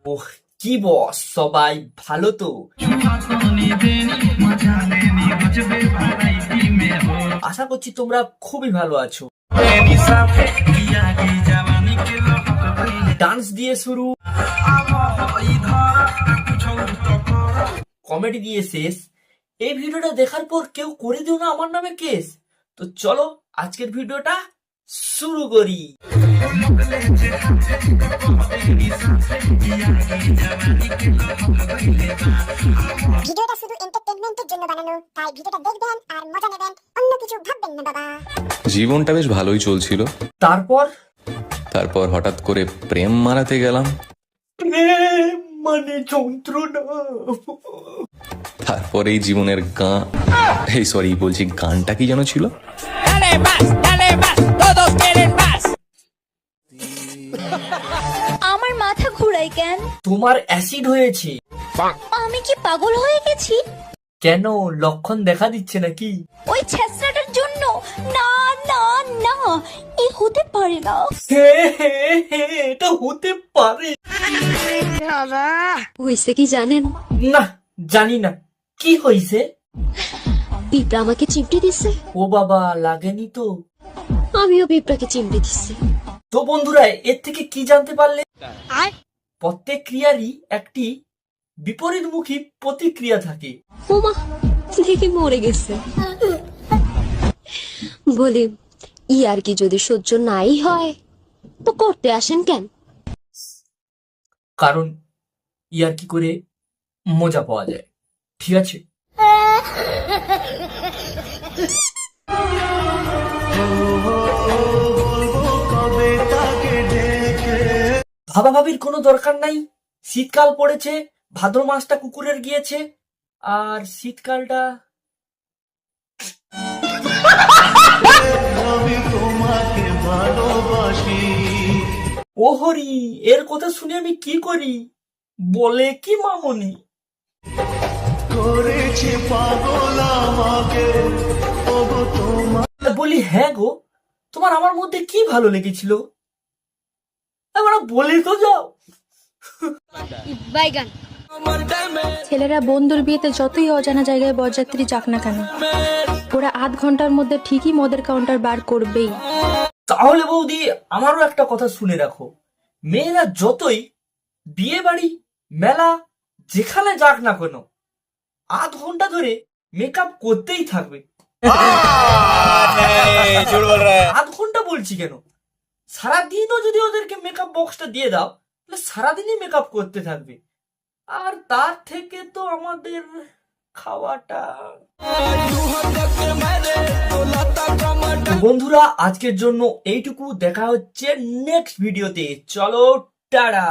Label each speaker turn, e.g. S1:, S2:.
S1: ওহ, কি বস, সবাই ভালো তো? আশা করছি তোমরা খুবই ভালো আছো। ডান্স দিয়ে শুরু, কমেডি দিয়ে শেষ। এই ভিডিওটা দেখার পর কেউ করে দিও না আমার নামে কেস। তো চলো আজকের ভিডিওটা শুরু করি।
S2: ভিডিওটা শুধু এন্টারটেইনমেন্টের জন্য বানানো, তাই ভিডিওটা দেখবেন আর মজা নেবেন, অন্য কিছু ভাববেন না বাবা।
S3: জীবনটা বেশ ভালোই চলছিল,
S1: তারপর
S3: হঠাৎ করে প্রেম মারাতে গেলাম।
S1: প্রেম মানে যন্ত্রণা।
S3: তারপর এই জীবনের গানটা কি যেন ছিল?
S4: আমার মাথা ঘুরায় কেন?
S1: তোমার অ্যাসিড হয়েছে।
S4: আমি কি পাগল হয়ে গেছি?
S1: কেন, লক্ষণ দেখা দিচ্ছে নাকি?
S4: ওই ছেঁচড়াটার জন্য? না না না, এ হতে পারে না।
S1: এটা হতে পারে
S5: হয়েছে কি জানেন?
S1: না, জানি না কি হয়েছে।
S5: পিঁপড়া আমাকে চিমটি দিচ্ছে,
S1: ও বাবা, লাগেনি তো?
S5: আমিও পিঁপড়াকে চিমটি দিচ্ছি।
S1: তো বন্ধুরা, এর থেকে কি জানতে পারলে? প্রত্যেক ক্রিয়ারই একটি বিপরীতমুখী প্রতিক্রিয়া থাকে।
S5: ওমা, দেখি মরে গেছে। বলি, আর কি যদি সহ্য নাই হয় তো করতে আসেন কেন?
S1: কারণ ইয়ার কি করে মজা পাওয়া যায়, ঠিক আছে? ভাবাভাবির কোনো দরকার নাই। শীতকাল পড়েছে, ভাদ্র মাসটা কুকুরের গিয়েছে, আর শীতকালটা ও হরি, এর কথা শুনে আমি কি করি? বলে কি মামনি? বলি হ্যাঁ গো, তোমার আমার মধ্যে কি ভালো লেগেছিল? এবার বলে তো যাও।
S6: ছেলেরা বন্ধুর বিয়েতে যতই অজানা জায়গায় বরযাত্রী যাক না কেন, ওরা আধ ঘন্টার মধ্যে ঠিকই মদের কাউন্টার বার করবেই।
S1: তাহলে বৌদি, আমারও একটা কথা শুনে রাখো, মেয়েরা যতই বিয়ে বাড়ি, মেলা, যেখানে যাক না কেন, আধ ঘন্টা ধরে মেকআপ করতেই থাকবে। আধ ঘন্টা বলছি কেন, সারাদিনও যদি ওদেরকে মেকআপ বক্সটা দিয়ে দাও, তাহলে সারাদিনই মেকআপ করতে থাকবে। আর তার থেকে তো আমাদের খাওয়াটা। বন্ধুরা, আজকের জন্য এইটুকু। দেখা হচ্ছে নেক্সট ভিডিওতে। চলো, টাটা।